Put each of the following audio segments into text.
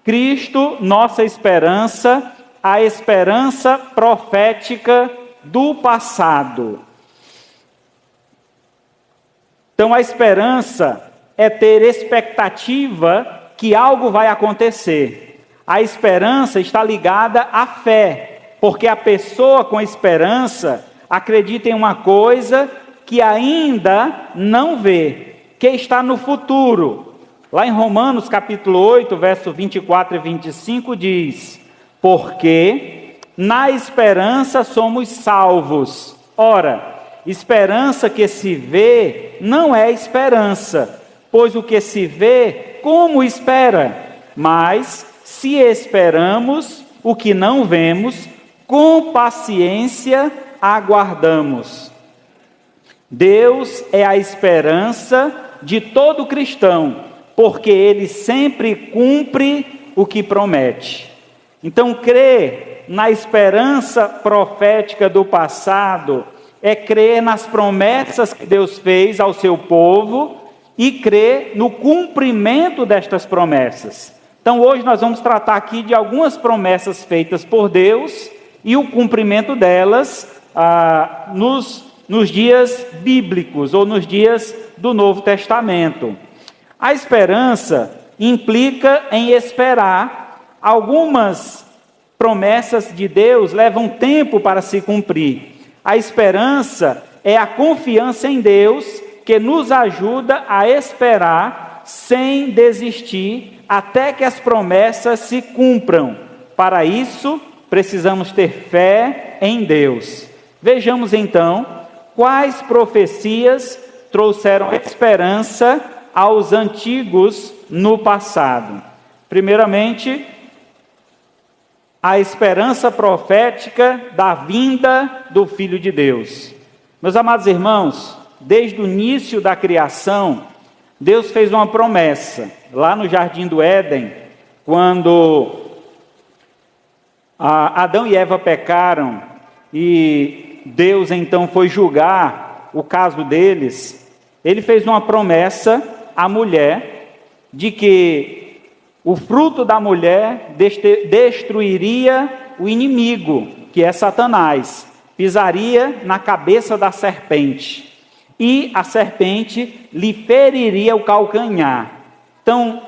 Cristo, nossa esperança, a esperança profética do passado. Então, a esperança é ter expectativa que algo vai acontecer. A esperança está ligada à fé, porque a pessoa com esperança acredita em uma coisa que ainda não vê, que está no futuro. Lá em Romanos capítulo 8, verso 24 e 25 diz: porque na esperança somos salvos. Ora, esperança que se vê não é esperança, pois o que se vê, como espera? Mas se esperamos o que não vemos, com paciência aguardamos. Deus é a esperança de todo cristão, porque Ele sempre cumpre o que promete. Então, crer na esperança profética do passado é crer nas promessas que Deus fez ao seu povo e crer no cumprimento destas promessas. Então, hoje nós vamos tratar aqui de algumas promessas feitas por Deus e o cumprimento delas nos dias bíblicos ou nos dias do Novo Testamento. A esperança implica em esperar. Algumas promessas de Deus levam tempo para se cumprir. A esperança é a confiança em Deus que nos ajuda a esperar sem desistir até que as promessas se cumpram. Para isso, precisamos ter fé em Deus. Vejamos então quais profecias trouxeram esperança aos antigos no passado. Primeiramente, a esperança profética da vinda do Filho de Deus. Meus amados irmãos, desde o início da criação, Deus fez uma promessa. Lá no Jardim do Éden, quando Adão e Eva pecaram e Deus então foi julgar o caso deles, Ele fez uma promessa à mulher de que o fruto da mulher destruiria o inimigo, que é Satanás, pisaria na cabeça da serpente, e a serpente lhe feriria o calcanhar. Então,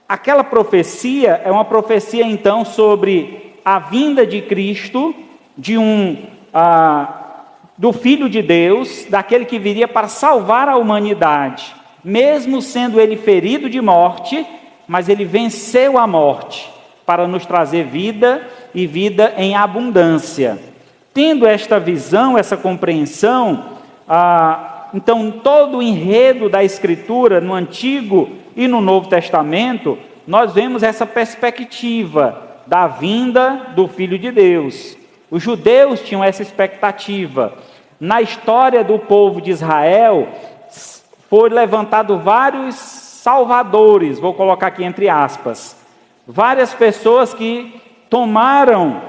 aquela profecia é uma profecia então sobre a vinda de Cristo, do Filho de Deus, daquele que viria para salvar a humanidade, mesmo sendo ele ferido de morte, mas ele venceu a morte para nos trazer vida e vida em abundância. Tendo esta visão, essa compreensão, então todo o enredo da Escritura no Antigo e no Novo Testamento, nós vemos essa perspectiva da vinda do Filho de Deus. Os judeus tinham essa expectativa. Na história do povo de Israel, foi levantado vários salvadores, vou colocar aqui entre aspas, várias pessoas que tomaram,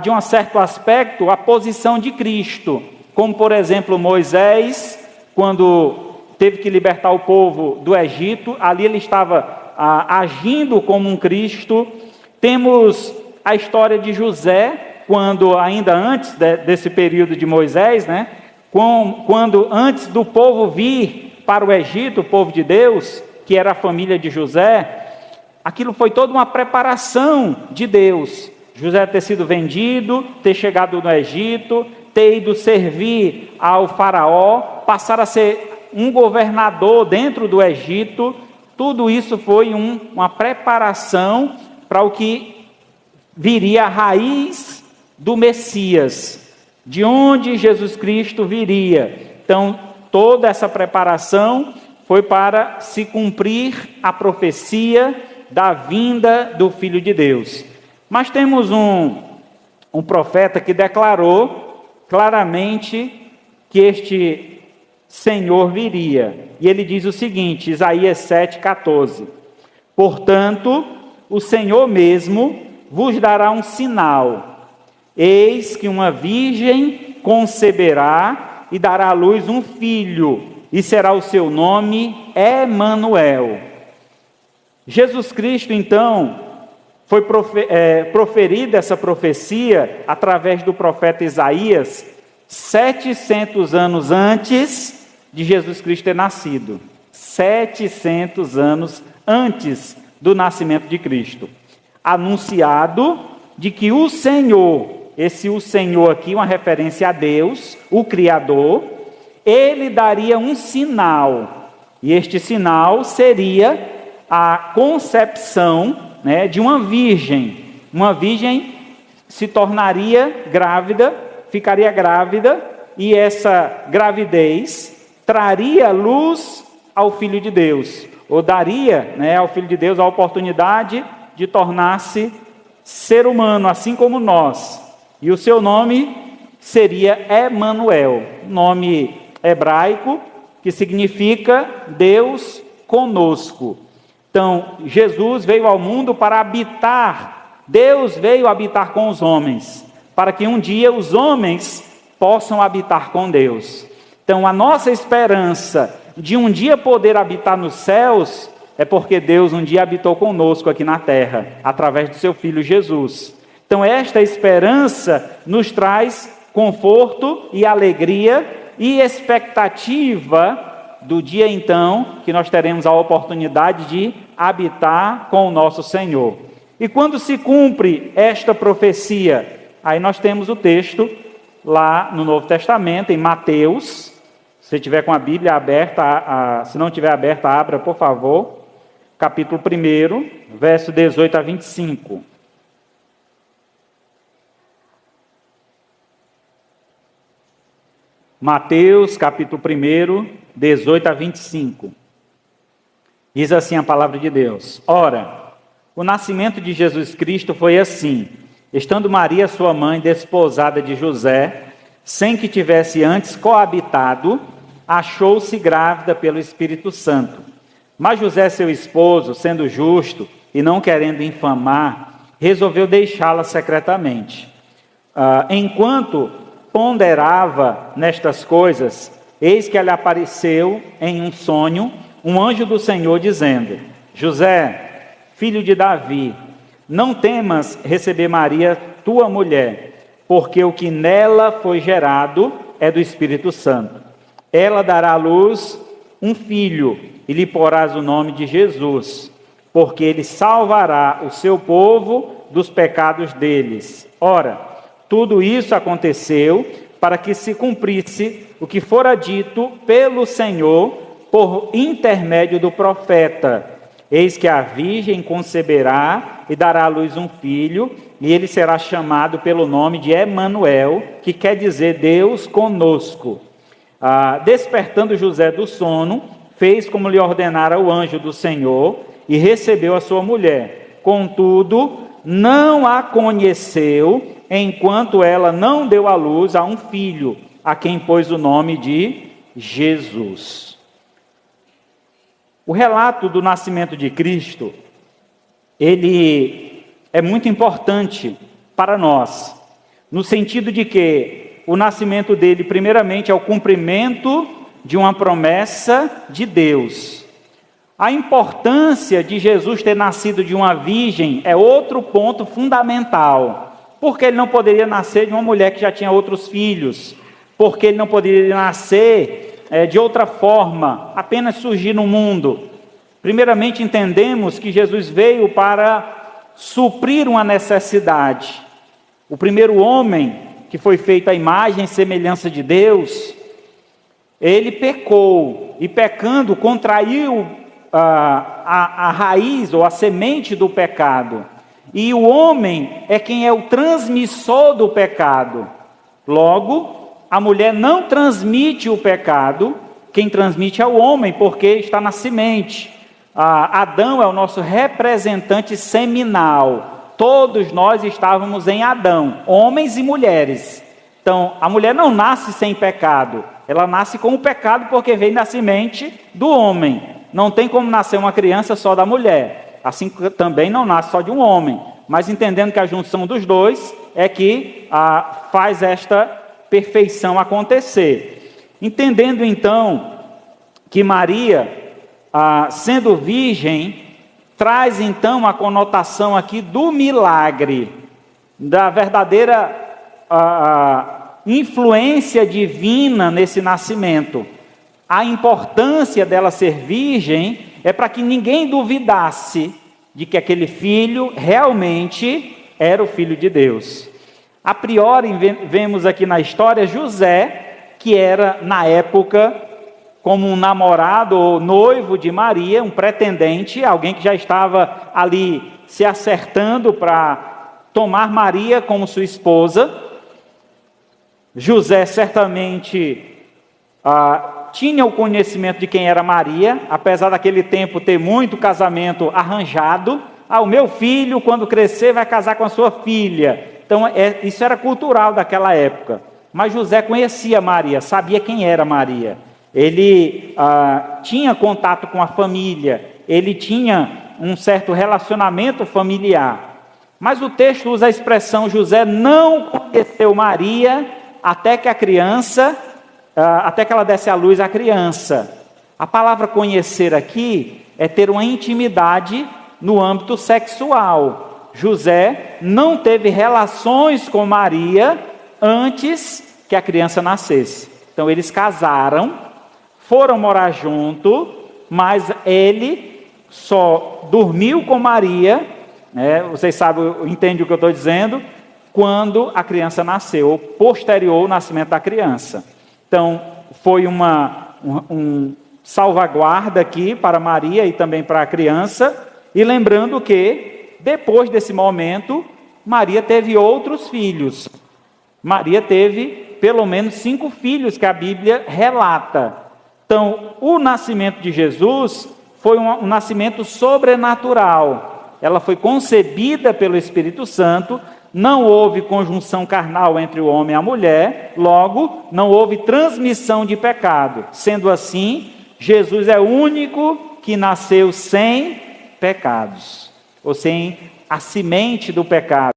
de um certo aspecto, a posição de Cristo, como por exemplo Moisés, quando teve que libertar o povo do Egito, ali ele estava agindo como um Cristo. Temos a história de José, quando ainda antes desse período de Moisés, né, quando antes do povo vir para o Egito, o povo de Deus, que era a família de José, aquilo foi toda uma preparação de Deus. José ter sido vendido, ter chegado no Egito, ter ido servir ao faraó, passar a ser um governador dentro do Egito. Tudo isso foi uma preparação para o que viria a raiz do Messias, de onde Jesus Cristo viria. Então, toda essa preparação foi para se cumprir a profecia da vinda do Filho de Deus. Mas temos um profeta que declarou claramente que este Senhor viria. E ele diz o seguinte, Isaías 7,14: portanto, o Senhor mesmo vos dará um sinal. Eis que uma virgem conceberá e dará à luz um filho, e será o seu nome Emanuel. Jesus Cristo, então, foi proferida essa profecia através do profeta Isaías, 700 anos antes de Jesus Cristo ter nascido. 700 anos antes do nascimento de Cristo. Anunciado de que o Senhor, esse o Senhor aqui, uma referência a Deus, o Criador, ele daria um sinal. E este sinal seria a concepção, de uma virgem. Uma virgem se tornaria grávida, ficaria grávida, e essa gravidez traria luz ao Filho de Deus, ou daria ao Filho de Deus a oportunidade de tornar-se ser humano, assim como nós. E o seu nome seria Emanuel, nome hebraico que significa Deus conosco. Então, Jesus veio ao mundo para habitar, Deus veio habitar com os homens, para que um dia os homens possam habitar com Deus. Então, a nossa esperança de um dia poder habitar nos céus é porque Deus um dia habitou conosco aqui na terra, através do seu Filho Jesus. Então, esta esperança nos traz conforto e alegria e expectativa do dia, então, que nós teremos a oportunidade de habitar com o nosso Senhor. E quando se cumpre esta profecia, aí nós temos o texto lá no Novo Testamento, em Mateus. Se você tiver com a Bíblia aberta, se não tiver aberta, abra, por favor. Capítulo 1, verso 18 a 25. Mateus, capítulo 1, 18 a 25. Diz assim a palavra de Deus: Ora, o nascimento de Jesus Cristo foi assim: estando Maria, sua mãe, desposada de José, sem que tivesse antes coabitado, achou-se grávida pelo Espírito Santo. Mas José, seu esposo, sendo justo e não querendo infamar, resolveu deixá-la secretamente. Enquanto ponderava nestas coisas, eis que lhe apareceu em um sonho um anjo do Senhor, dizendo: José, filho de Davi, não temas receber Maria, tua mulher, porque o que nela foi gerado é do Espírito Santo. Ela dará à luz um filho, e lhe porás o nome de Jesus, porque ele salvará o seu povo dos pecados deles. Ora, tudo isso aconteceu para que se cumprisse o que fora dito pelo Senhor por intermédio do profeta: eis que a virgem conceberá e dará à luz um filho, e ele será chamado pelo nome de Emanuel, que quer dizer Deus conosco. Despertando José do sono, fez como lhe ordenara o anjo do Senhor, e recebeu a sua mulher. Contudo, não a conheceu, enquanto ela não deu à luz a um filho, a quem pôs o nome de Jesus. O relato do nascimento de Cristo, ele é muito importante para nós, no sentido de que o nascimento dele, primeiramente, é o cumprimento de uma promessa de Deus. A importância de Jesus ter nascido de uma virgem é outro ponto fundamental. Porque ele não poderia nascer de uma mulher que já tinha outros filhos? Porque ele não poderia nascer de outra forma, apenas surgir no mundo? Primeiramente, entendemos que Jesus veio para suprir uma necessidade. O primeiro homem, que foi feito à imagem e semelhança de Deus, ele pecou, e pecando contraiu a raiz ou a semente do pecado. E o homem é quem é o transmissor do pecado. Logo, a mulher não transmite o pecado, quem transmite é o homem, porque está na semente. Adão é o nosso representante seminal. Todos nós estávamos em Adão, homens e mulheres. Então, a mulher não nasce sem pecado, ela nasce com o pecado porque vem da semente do homem. Não tem como nascer uma criança só da mulher, assim também não nasce só de um homem. Mas entendendo que a junção dos dois é que faz esta perfeição acontecer. Entendendo então que Maria, sendo virgem, traz então a conotação aqui do milagre, da verdadeira influência divina nesse nascimento. A importância dela ser virgem é para que ninguém duvidasse de que aquele filho realmente era o Filho de Deus. A priori, vemos aqui na história José, que era, na época, como um namorado ou noivo de Maria, um pretendente, alguém que já estava ali se acertando para tomar Maria como sua esposa. José certamente tinha o conhecimento de quem era Maria, apesar daquele tempo ter muito casamento arranjado. O meu filho, quando crescer, vai casar com a sua filha. Então, isso era cultural daquela época. Mas José conhecia Maria, sabia quem era Maria. Ele tinha contato com a família, ele tinha um certo relacionamento familiar. Mas o texto usa a expressão: José não conheceu Maria até que ela desse à luz a criança. A palavra conhecer aqui é ter uma intimidade no âmbito sexual. José não teve relações com Maria antes que a criança nascesse. Então eles casaram, foram morar junto, mas ele só dormiu com Maria, vocês sabem, entendem o que eu estou dizendo, quando a criança nasceu, ou posterior ao nascimento da criança. Então, foi um salvaguarda aqui para Maria e também para a criança, e lembrando que, depois desse momento, Maria teve outros filhos. Maria teve pelo menos 5 filhos que a Bíblia relata. Então, o nascimento de Jesus foi um nascimento sobrenatural. Ela foi concebida pelo Espírito Santo, não houve conjunção carnal entre o homem e a mulher, logo, não houve transmissão de pecado. Sendo assim, Jesus é o único que nasceu sem pecados, ou sem a semente do pecado,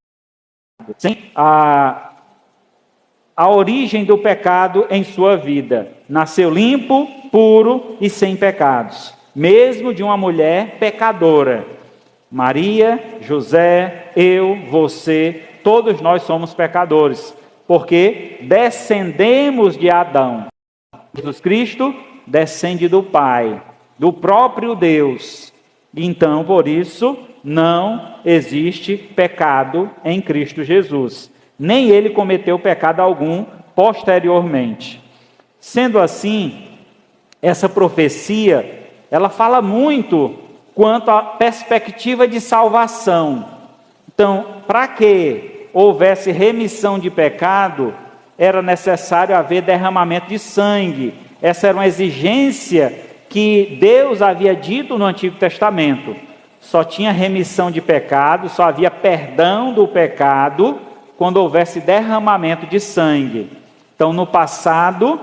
sem a origem do pecado em sua vida. Nasceu limpo, puro e sem pecados, mesmo de uma mulher pecadora. Maria, José, eu, você, todos nós somos pecadores, porque descendemos de Adão. Jesus Cristo descende do Pai, do próprio Deus. Então, por isso, não existe pecado em Cristo Jesus. Nem ele cometeu pecado algum posteriormente. Sendo assim, essa profecia, ela fala muito quanto à perspectiva de salvação. Então, para que houvesse remissão de pecado, era necessário haver derramamento de sangue. Essa era uma exigência que Deus havia dito no Antigo Testamento. Só tinha remissão de pecado, só havia perdão do pecado quando houvesse derramamento de sangue. Então, no passado,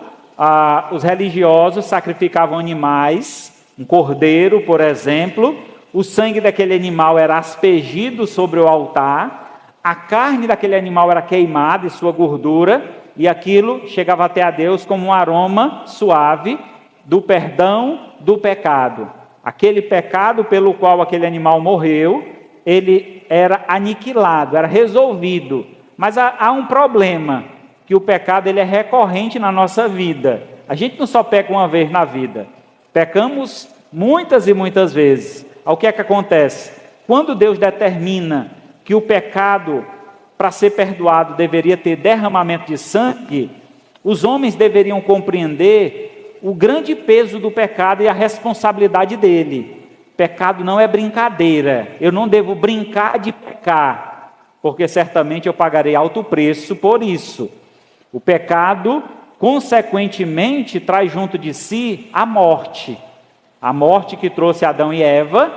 os religiosos sacrificavam animais, um cordeiro, por exemplo. O sangue daquele animal era aspergido sobre o altar, a carne daquele animal era queimada e sua gordura, e aquilo chegava até a Deus como um aroma suave do perdão do pecado. Aquele pecado pelo qual aquele animal morreu, ele era aniquilado, era resolvido. Mas há um problema, que o pecado ele é recorrente na nossa vida. A gente não só peca uma vez na vida, pecamos muitas e muitas vezes. O que é que acontece? Quando Deus determina que o pecado, para ser perdoado, deveria ter derramamento de sangue, os homens deveriam compreender o grande peso do pecado e a responsabilidade dele. Pecado não é brincadeira. Eu não devo brincar de pecar, porque certamente eu pagarei alto preço por isso. O pecado, consequentemente, traz junto de si a morte. A morte que trouxe Adão e Eva,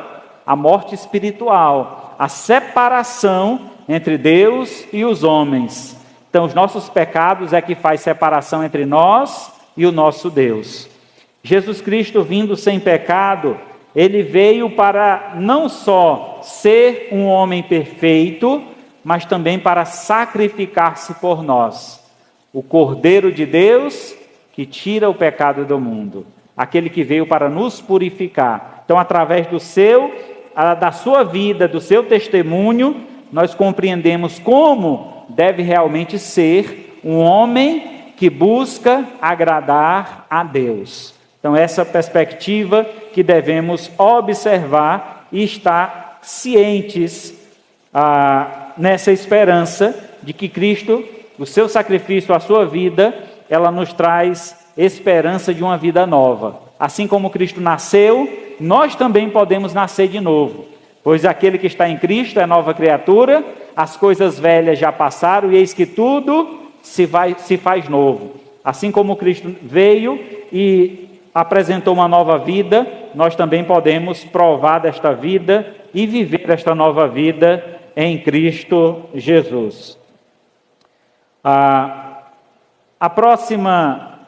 a morte espiritual, a separação entre Deus e os homens. Então, os nossos pecados é que faz separação entre nós e o nosso Deus. Jesus Cristo, vindo sem pecado, ele veio para não só ser um homem perfeito, mas também para sacrificar-se por nós. O Cordeiro de Deus que tira o pecado do mundo. Aquele que veio para nos purificar. Então, através do seu da sua vida, do seu testemunho, nós compreendemos como deve realmente ser um homem que busca agradar a Deus. Então, essa perspectiva que devemos observar e estar cientes nessa esperança de que Cristo, o seu sacrifício, a sua vida, ela nos traz esperança de uma vida nova. Assim como Cristo nasceu, nós também podemos nascer de novo, pois aquele que está em Cristo é nova criatura, as coisas velhas já passaram e eis que tudo se faz novo. Assim como Cristo veio e apresentou uma nova vida, nós também podemos provar desta vida e viver esta nova vida em Cristo Jesus. A próxima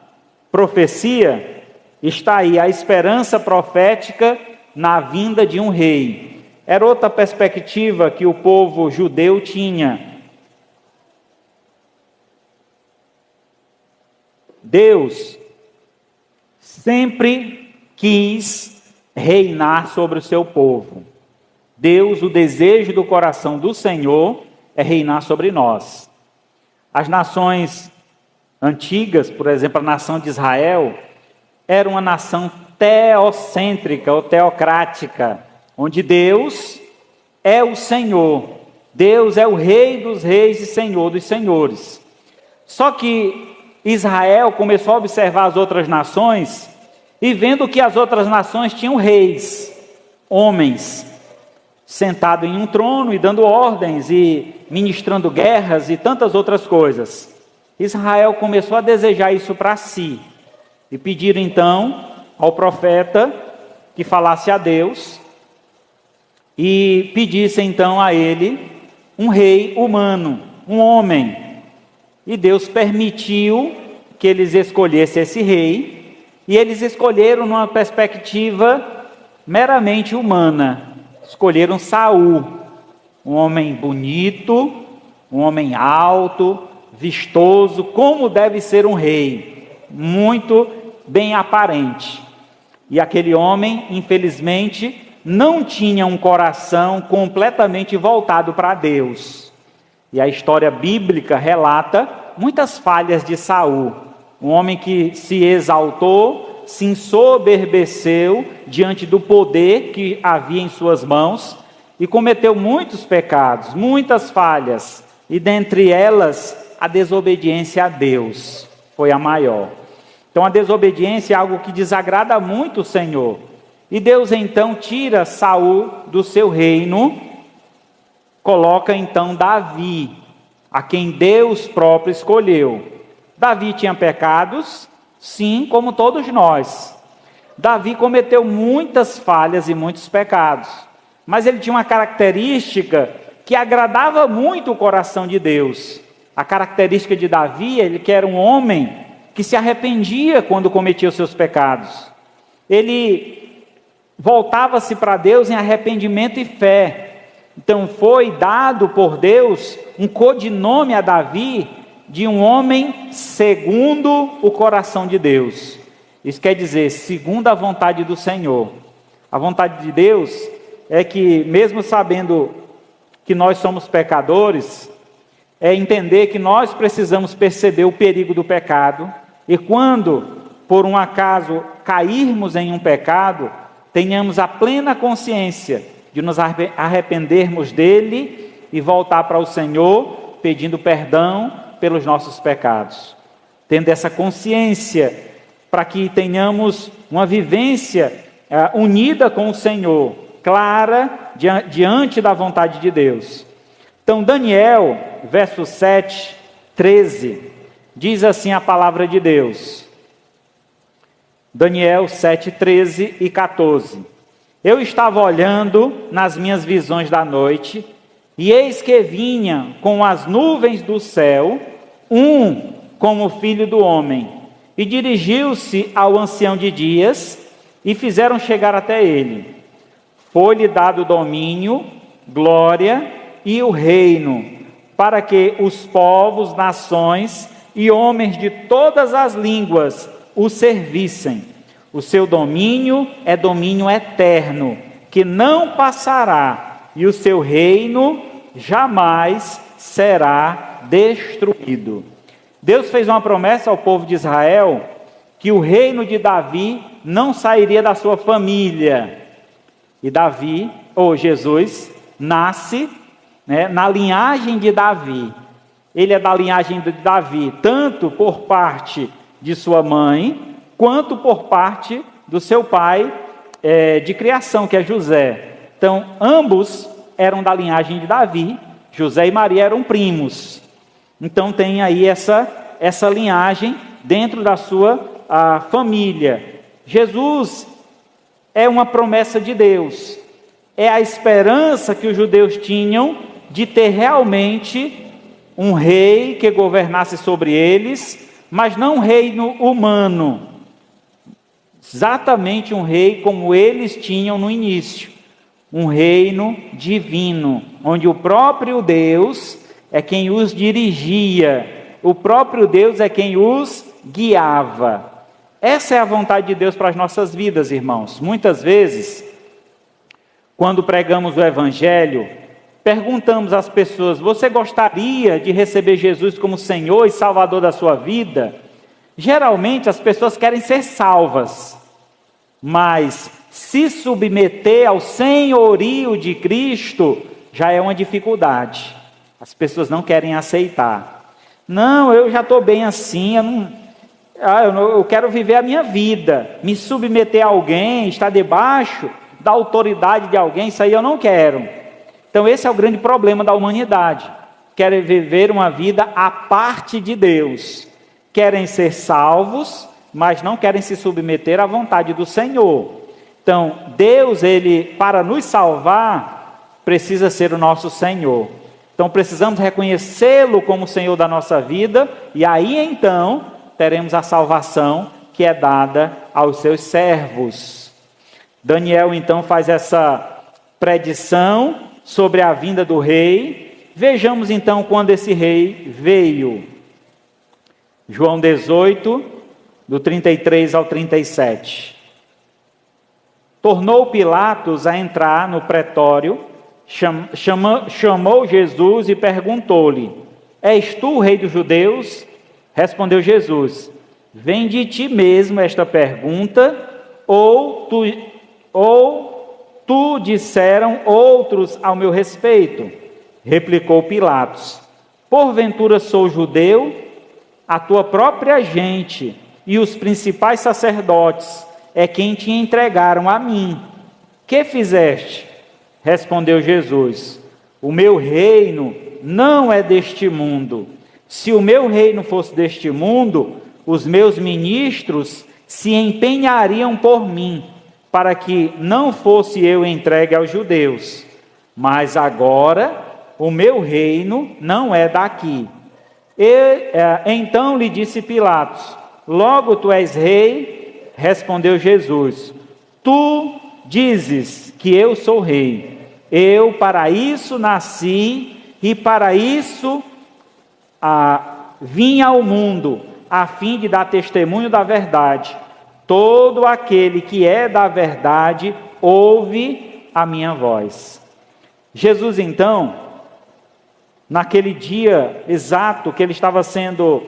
profecia está aí, a esperança profética na vinda de um rei. Era outra perspectiva que o povo judeu tinha. Deus sempre quis reinar sobre o seu povo. Deus, o desejo do coração do Senhor é reinar sobre nós. As nações antigas, por exemplo, a nação de Israel, era uma nação teocêntrica ou teocrática, onde Deus é o Senhor, Deus é o Rei dos reis e Senhor dos senhores. Só que Israel começou a observar as outras nações e vendo que as outras nações tinham reis, homens, sentados em um trono e dando ordens e ministrando guerras e tantas outras coisas. Israel começou a desejar isso para si e pediram então ao profeta que falasse a Deus e pedisse então a ele um rei humano, um homem. E Deus permitiu que eles escolhessem esse rei, e eles escolheram numa perspectiva meramente humana. Escolheram Saul, um homem bonito, um homem alto, vistoso, como deve ser um rei, muito bem aparente. E aquele homem, infelizmente, não tinha um coração completamente voltado para Deus. E a história bíblica relata muitas falhas de Saul, um homem que se exaltou, se ensoberbeceu diante do poder que havia em suas mãos e cometeu muitos pecados, muitas falhas, e dentre elas a desobediência a Deus foi a maior. Então a desobediência é algo que desagrada muito o Senhor. E Deus então tira Saul do seu reino, coloca então Davi, a quem Deus próprio escolheu. Davi tinha pecados, sim, como todos nós. Davi cometeu muitas falhas e muitos pecados, mas ele tinha uma característica que agradava muito o coração de Deus. A característica de Davi, ele que era um homem que se arrependia quando cometia os seus pecados. Ele voltava-se para Deus em arrependimento e fé. Então foi dado por Deus um codinome a Davi de um homem segundo o coração de Deus. Isso quer dizer, segundo a vontade do Senhor. A vontade de Deus é que, mesmo sabendo que nós somos pecadores, é entender que nós precisamos perceber o perigo do pecado, e quando, por um acaso, cairmos em um pecado, tenhamos a plena consciência de nos arrependermos dele e voltar para o Senhor, pedindo perdão pelos nossos pecados. Tendo essa consciência, para que tenhamos uma vivência unida com o Senhor, clara, diante da vontade de Deus. Então, Daniel, verso 7, 13, diz assim a palavra de Deus. Daniel 7, 13 e 14. Eu estava olhando nas minhas visões da noite, e eis que vinha com as nuvens do céu, um como filho do homem, e dirigiu-se ao ancião de dias, e fizeram chegar até ele. Foi-lhe dado domínio, glória e o reino, para que os povos, nações e homens de todas as línguas o servissem. O seu domínio é domínio eterno, que não passará, e o seu reino jamais será destruído. Deus fez uma promessa ao povo de Israel, que o reino de Davi não sairia da sua família. E Davi, ou Jesus, nasce, na linhagem de Davi. Ele é da linhagem de Davi, tanto por parte de sua mãe, quanto por parte do seu pai de criação, que é José. Então, ambos eram da linhagem de Davi. José e Maria eram primos. Então, tem aí essa linhagem dentro da sua família. Jesus é uma promessa de Deus. É a esperança que os judeus tinham de ter realmente um rei que governasse sobre eles, mas não um reino humano. Exatamente um rei como eles tinham no início. Um reino divino, onde o próprio Deus é quem os dirigia. O próprio Deus é quem os guiava. Essa é a vontade de Deus para as nossas vidas, irmãos. Muitas vezes, quando pregamos o Evangelho, perguntamos às pessoas: você gostaria de receber Jesus como Senhor e Salvador da sua vida? Geralmente as pessoas querem ser salvas, mas se submeter ao senhorio de Cristo já é uma dificuldade. As pessoas não querem aceitar. Não, eu já estou bem assim, eu quero viver a minha vida. Me submeter a alguém, estar debaixo da autoridade de alguém, isso aí eu não quero. Então esse é o grande problema da humanidade. Querem viver uma vida à parte de Deus. Querem ser salvos, mas não querem se submeter à vontade do Senhor. Então, Deus, para nos salvar, precisa ser o nosso Senhor. Então, precisamos reconhecê-lo como Senhor da nossa vida, e aí então teremos a salvação que é dada aos seus servos. Daniel então faz essa predição sobre a vinda do rei. Vejamos então quando esse rei veio. João 18, do 33 ao 37. Tornou Pilatos a entrar no pretório, chamou Jesus e perguntou-lhe: és tu o rei dos judeus? Respondeu Jesus: vem de ti mesmo esta pergunta, ou tu disseram outros ao meu respeito? Replicou Pilatos: porventura sou judeu? A tua própria gente e os principais sacerdotes é quem te entregaram a mim. Que fizeste? Respondeu Jesus: o meu reino não é deste mundo. Se o meu reino fosse deste mundo, os meus ministros se empenhariam por mim, para que não fosse eu entregue aos judeus. Mas agora o meu reino não é daqui. Então lhe disse Pilatos: logo tu és rei? Respondeu Jesus: tu dizes que eu sou rei. Eu para isso nasci e para isso vim ao mundo, a fim de dar testemunho da verdade. Todo aquele que é da verdade ouve a minha voz. Jesus então, naquele dia exato que ele estava sendo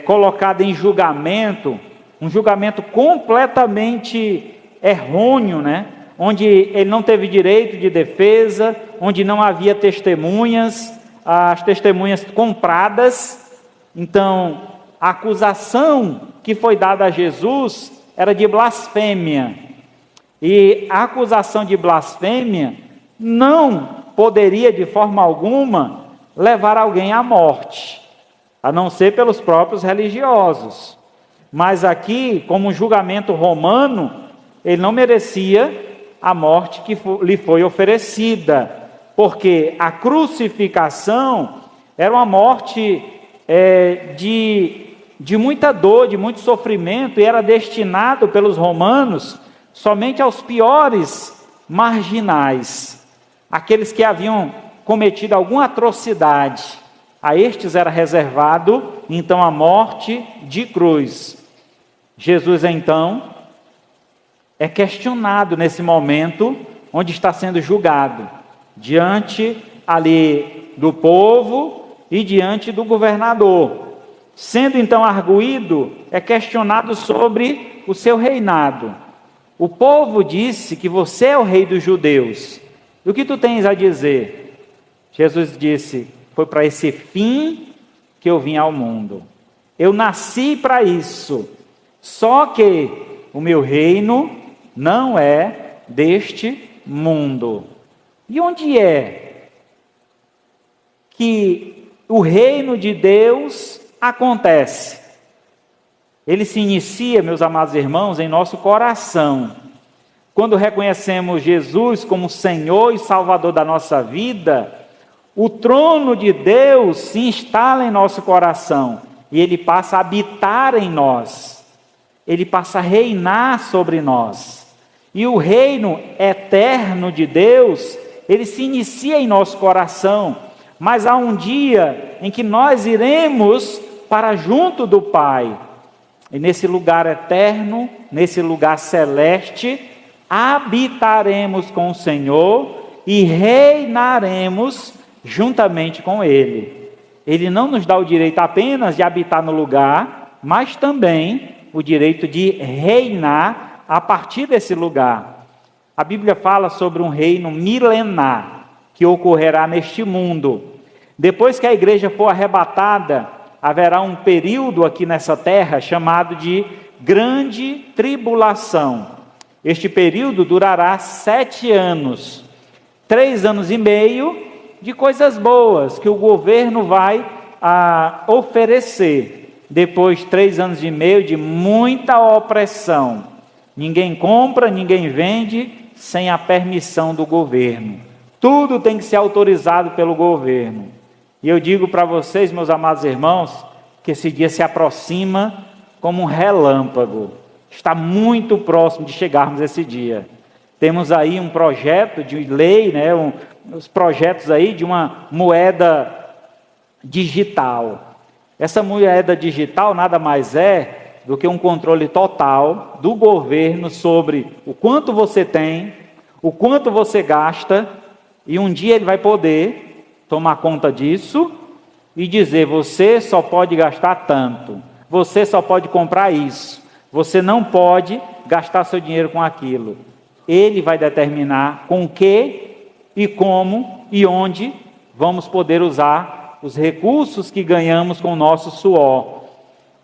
colocado em julgamento, um julgamento completamente errôneo, onde ele não teve direito de defesa, onde não havia testemunhas, as testemunhas compradas. Então, a acusação que foi dada a Jesus era de blasfêmia, e a acusação de blasfêmia não poderia de forma alguma levar alguém à morte, a não ser pelos próprios religiosos. Mas aqui, como um julgamento romano, ele não merecia a morte que lhe foi oferecida, porque a crucificação era uma morte de muita dor, de muito sofrimento, e era destinado pelos romanos somente aos piores marginais, aqueles que haviam cometido alguma atrocidade. A estes era reservado então a morte de cruz. Jesus então é questionado nesse momento onde está sendo julgado, diante ali do povo e diante do governador. Sendo então arguído, é questionado sobre o seu reinado. O povo disse que você é o rei dos judeus. E o que tu tens a dizer? Jesus disse: foi para esse fim que eu vim ao mundo. Eu nasci para isso. Só que o meu reino não é deste mundo. E onde é que o reino de Deus acontece? Ele se inicia, meus amados irmãos, em nosso coração. Quando reconhecemos Jesus como Senhor e Salvador da nossa vida, o trono de Deus se instala em nosso coração e ele passa a habitar em nós. Ele passa a reinar sobre nós. E o reino eterno de Deus, ele se inicia em nosso coração, mas há um dia em que nós iremos para junto do Pai. E nesse lugar eterno, nesse lugar celeste, habitaremos com o Senhor e reinaremos juntamente com Ele. Ele não nos dá o direito apenas de habitar no lugar, mas também o direito de reinar a partir desse lugar. A Bíblia fala sobre um reino milenar que ocorrerá neste mundo. Depois que a igreja for arrebatada, haverá um período aqui nessa terra chamado de grande tribulação. Este período durará 7 anos, 3 anos e meio de coisas boas que o governo vai oferecer. Depois 3 anos e meio de muita opressão. Ninguém compra, ninguém vende sem a permissão do governo. Tudo tem que ser autorizado pelo governo. E eu digo para vocês, meus amados irmãos, que esse dia se aproxima como um relâmpago. Está muito próximo de chegarmos a esse dia. Temos aí um projeto de lei, os projetos aí de uma moeda digital. Essa moeda digital nada mais é do que um controle total do governo sobre o quanto você tem, o quanto você gasta, e um dia ele vai poder tomar conta disso e dizer: você só pode gastar tanto, você só pode comprar isso, você não pode gastar seu dinheiro com aquilo. Ele vai determinar com que e como e onde vamos poder usar os recursos que ganhamos com o nosso suor.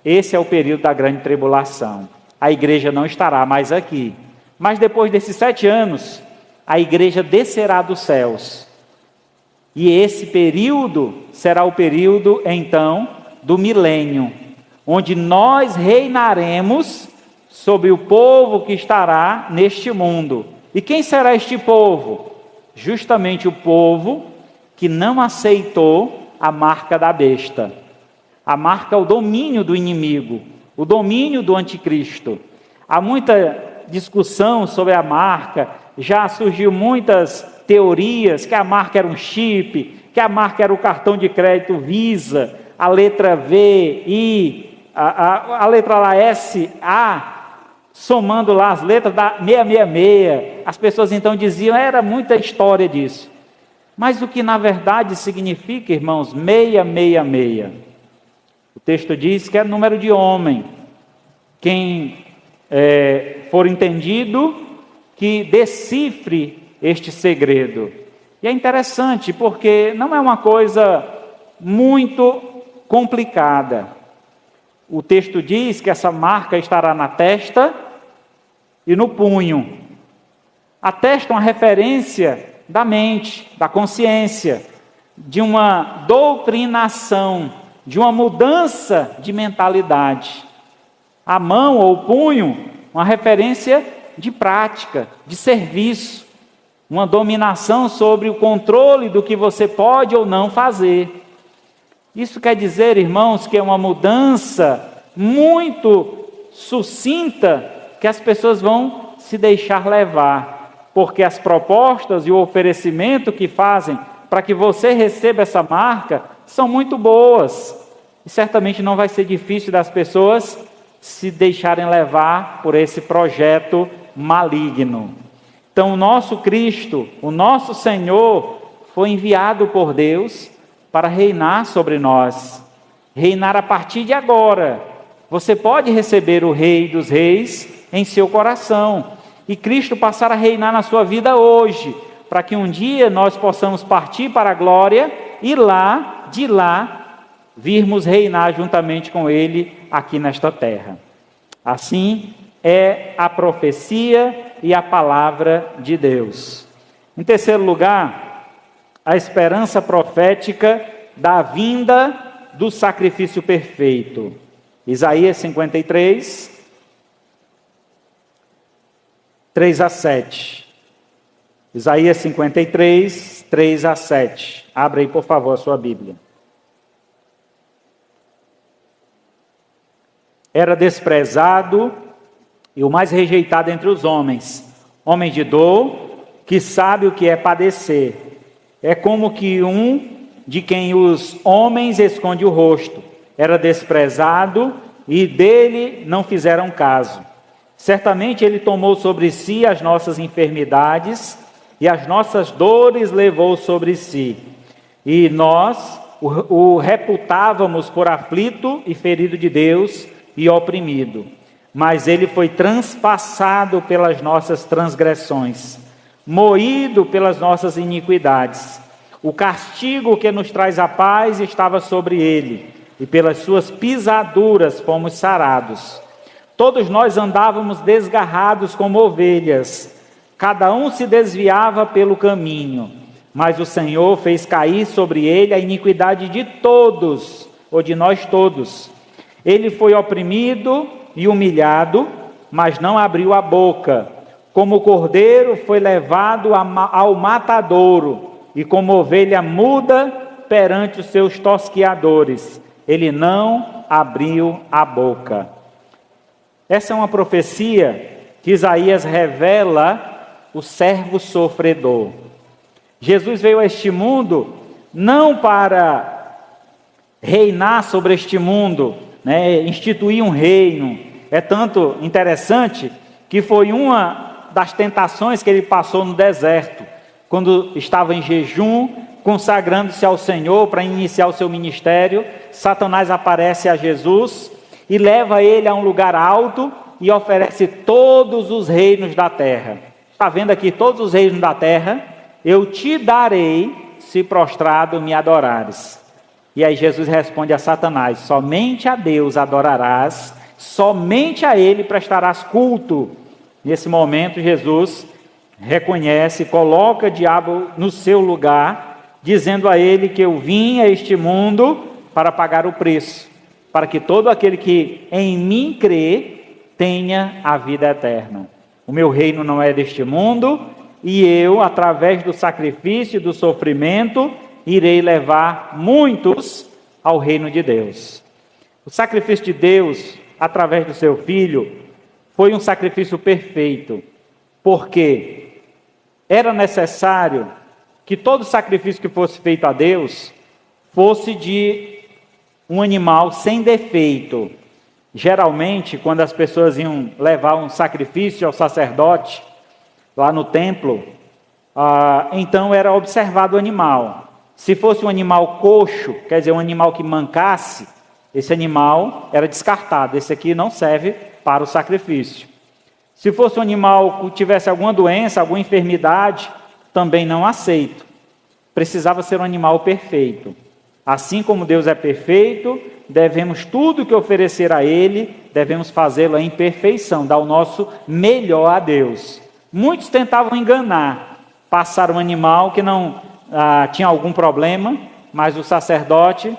Esse é o período da grande tribulação. A igreja não estará mais aqui, mas depois desses 7 anos, a igreja descerá dos céus. E esse período será o período, então, do milênio, onde nós reinaremos sobre o povo que estará neste mundo. E quem será este povo? Justamente o povo que não aceitou a marca da besta. A marca é o domínio do inimigo, o domínio do anticristo. Há muita discussão sobre a marca, já surgiu muitas teorias que a marca era um chip, que a marca era o cartão de crédito Visa, a letra V, I, a letra lá S, A, somando lá as letras da 666. As pessoas então diziam, era muita história disso. Mas o que na verdade significa, irmãos, 666? O texto diz que é número de homem. Quem for entendido, que decifre este segredo. E é interessante porque não é uma coisa muito complicada. O texto diz que essa marca estará na testa e no punho. A testa é uma referência da mente, da consciência, de uma doutrinação, de uma mudança de mentalidade. A mão ou o punho, uma referência de prática, de serviço, uma dominação sobre o controle do que você pode ou não fazer. Isso quer dizer, irmãos, que é uma mudança muito sucinta, que as pessoas vão se deixar levar, porque as propostas e o oferecimento que fazem para que você receba essa marca são muito boas, e certamente não vai ser difícil das pessoas se deixarem levar por esse projeto maligno. Então, o nosso Cristo, o nosso Senhor, foi enviado por Deus para reinar sobre nós. Reinar a partir de agora. Você pode receber o Rei dos Reis em seu coração e Cristo passar a reinar na sua vida hoje, para que um dia nós possamos partir para a glória e de lá, virmos reinar juntamente com Ele aqui nesta terra. Assim é a profecia e a palavra de Deus. Em terceiro lugar, a esperança profética da vinda do sacrifício perfeito. Isaías 53, 3-7. Isaías 53, 3-7. Abra aí, por favor, a sua Bíblia. Era desprezado e o mais rejeitado entre os homens, homem de dor, que sabe o que é padecer. É como que de quem os homens esconde o rosto. Era desprezado e dele não fizeram caso. Certamente ele tomou sobre si as nossas enfermidades e as nossas dores levou sobre si. E nós o reputávamos por aflito e ferido de Deus e oprimido. Mas ele foi transpassado pelas nossas transgressões, moído pelas nossas iniquidades. O castigo que nos traz a paz estava sobre ele, e pelas suas pisaduras fomos sarados. Todos nós andávamos desgarrados como ovelhas, cada um se desviava pelo caminho, mas o Senhor fez cair sobre ele a iniquidade de todos, ou de nós todos. Ele foi oprimido e humilhado, mas não abriu a boca. Como o cordeiro foi levado ao matadouro, e como ovelha muda perante os seus tosquiadores, ele não abriu a boca. Essa é uma profecia que Isaías revela o servo sofredor. Jesus veio a este mundo não para reinar sobre este mundo, instituir um reino. É tanto interessante que foi uma das tentações que ele passou no deserto, quando estava em jejum, consagrando-se ao Senhor para iniciar o seu ministério. Satanás aparece a Jesus e leva ele a um lugar alto e oferece todos os reinos da terra. Está vendo aqui todos os reinos da terra? Eu te darei se prostrado me adorares. E aí Jesus responde a Satanás: somente a Deus adorarás, somente a Ele prestarás culto. Nesse momento Jesus reconhece, coloca o diabo no seu lugar, dizendo a ele que eu vim a este mundo para pagar o preço, para que todo aquele que em mim crê tenha a vida eterna. O meu reino não é deste mundo, e eu, através do sacrifício e do sofrimento, irei levar muitos ao reino de Deus. O sacrifício de Deus, através do seu Filho, foi um sacrifício perfeito, porque era necessário que todo sacrifício que fosse feito a Deus fosse de um animal sem defeito. Geralmente, quando as pessoas iam levar um sacrifício ao sacerdote, lá no templo, então era observado o animal. Se fosse um animal coxo, quer dizer, um animal que mancasse, esse animal era descartado. Esse aqui não serve para o sacrifício. Se fosse um animal que tivesse alguma doença, alguma enfermidade, também não aceito. Precisava ser um animal perfeito. Assim como Deus é perfeito, devemos tudo que oferecer a Ele, devemos fazê-lo em perfeição, dar o nosso melhor a Deus. Muitos tentavam enganar, passar um animal que não tinha algum problema, mas o sacerdote,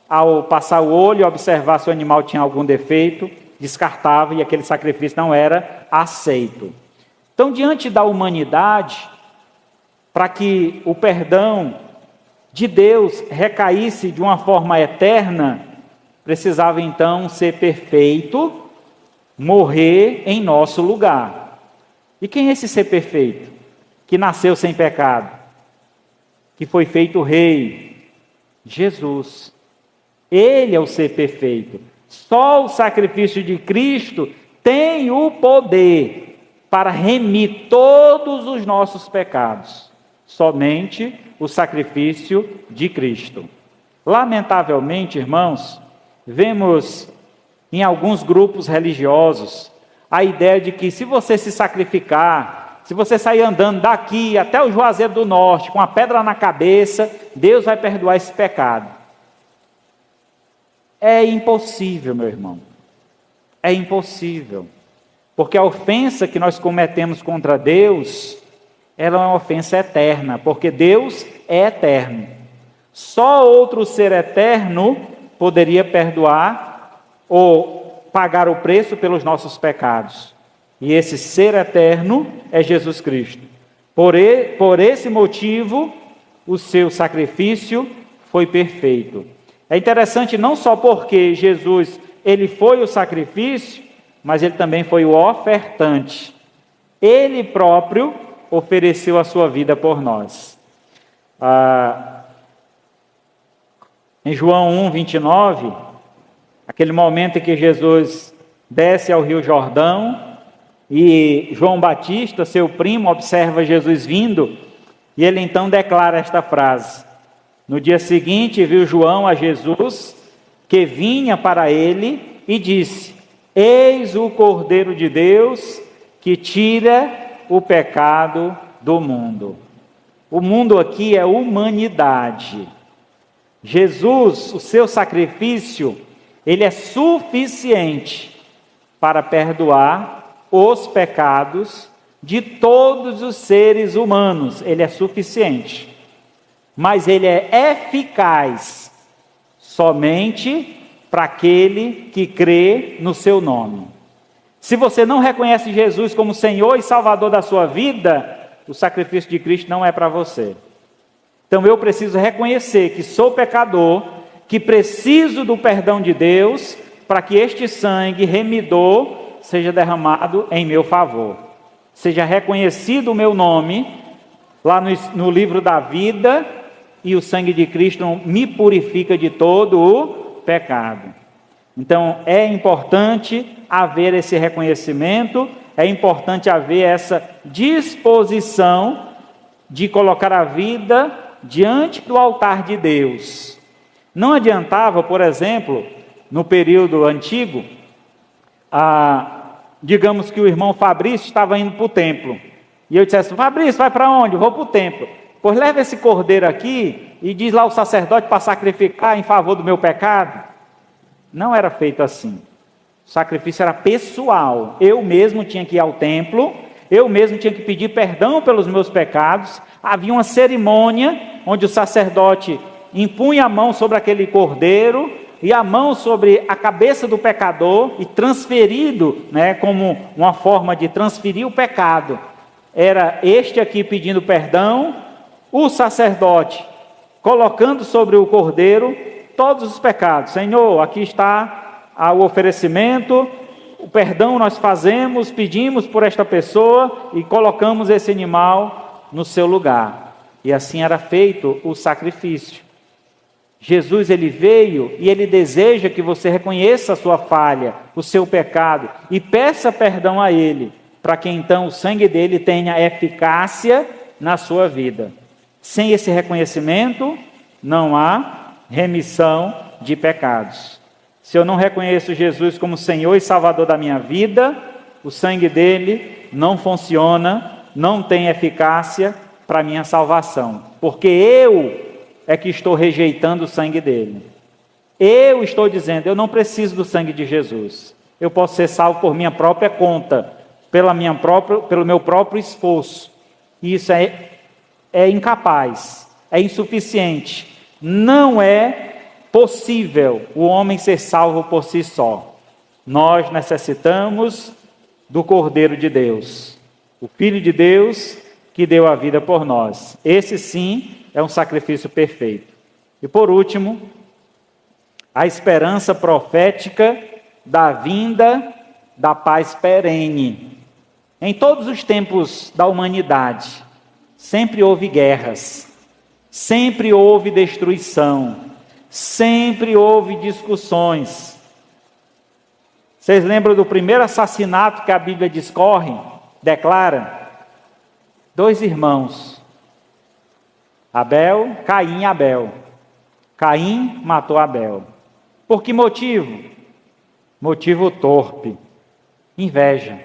ao passar o olho e observar se o animal tinha algum defeito, descartava e aquele sacrifício não era aceito. Então, diante da humanidade, para que o perdão de Deus recaísse de uma forma eterna, precisava então ser perfeito, morrer em nosso lugar. E quem é esse ser perfeito? Que nasceu sem pecado, que foi feito rei? Jesus. Ele é o ser perfeito. Só o sacrifício de Cristo tem o poder para remir todos os nossos pecados. Somente o sacrifício de Cristo. Lamentavelmente, irmãos, vemos em alguns grupos religiosos a ideia de que se você se sacrificar, se você sair andando daqui até o Juazeiro do Norte com a pedra na cabeça, Deus vai perdoar esse pecado. É impossível, meu irmão. É impossível. Porque a ofensa que nós cometemos contra Deus, ela é uma ofensa eterna, porque Deus é eterno. Só outro ser eterno poderia perdoar ou pagar o preço pelos nossos pecados. E esse ser eterno é Jesus Cristo. Por esse motivo, o seu sacrifício foi perfeito. É interessante não só porque Jesus, ele foi o sacrifício, mas ele também foi o ofertante. Ele próprio ofereceu a sua vida por nós. Em João 1:29, aquele momento em que Jesus desce ao Rio Jordão, e João Batista, seu primo, observa Jesus vindo, e ele então declara esta frase: no dia seguinte viu João a Jesus, que vinha para ele, e disse: eis o Cordeiro de Deus, que tira o pecado do mundo. O mundo aqui é humanidade. Jesus, o seu sacrifício, ele é suficiente para perdoar os pecados de todos os seres humanos. Ele é suficiente. Mas ele é eficaz somente para aquele que crê no seu nome. Se você não reconhece Jesus como Senhor e Salvador da sua vida, o sacrifício de Cristo não é para você. Então eu preciso reconhecer que sou pecador, que preciso do perdão de Deus, para que este sangue remidor seja derramado em meu favor. Seja reconhecido o meu nome lá no livro da vida, e o sangue de Cristo me purifica de todo o pecado. Então é importante haver esse reconhecimento, é importante haver essa disposição de colocar a vida diante do altar de Deus. Não adiantava, por exemplo, no período antigo, digamos que o irmão Fabrício estava indo para o templo, e eu dissesse: Fabrício, vai para onde? Eu vou para o templo. Pois leva esse cordeiro aqui e diz lá o sacerdote para sacrificar em favor do meu pecado. Não era feito assim. O sacrifício era pessoal. Eu mesmo tinha que ir ao templo, eu mesmo tinha que pedir perdão pelos meus pecados. Havia uma cerimônia onde o sacerdote impunha a mão sobre aquele cordeiro e a mão sobre a cabeça do pecador, e transferido, como uma forma de transferir o pecado, era este aqui pedindo perdão, o sacerdote colocando sobre o cordeiro todos os pecados. Senhor, aqui está o oferecimento, o perdão nós fazemos, pedimos por esta pessoa e colocamos esse animal no seu lugar. E assim era feito o sacrifício. Jesus, ele veio e ele deseja que você reconheça a sua falha, o seu pecado, e peça perdão a ele, para que então o sangue dele tenha eficácia na sua vida. Sem esse reconhecimento, não há remissão de pecados. Se eu não reconheço Jesus como Senhor e Salvador da minha vida, o sangue dele não funciona, não tem eficácia para a minha salvação, porque eu é que estou rejeitando o sangue dele. Eu estou dizendo: eu não preciso do sangue de Jesus, eu posso ser salvo por minha própria conta, pelo meu próprio esforço. E isso é incapaz, é insuficiente. Não é possível o homem ser salvo por si só. Nós necessitamos do Cordeiro de Deus, o Filho de Deus que deu a vida por nós. Esse sim é um sacrifício perfeito. E por último, a esperança profética da vinda da paz perene. Em todos os tempos da humanidade, sempre houve guerras, sempre houve destruição, sempre houve discussões. Vocês lembram do primeiro assassinato que a Bíblia discorre? declara: 2 irmãos, Caim e Abel. Caim matou Abel. Por que motivo? Motivo torpe, inveja.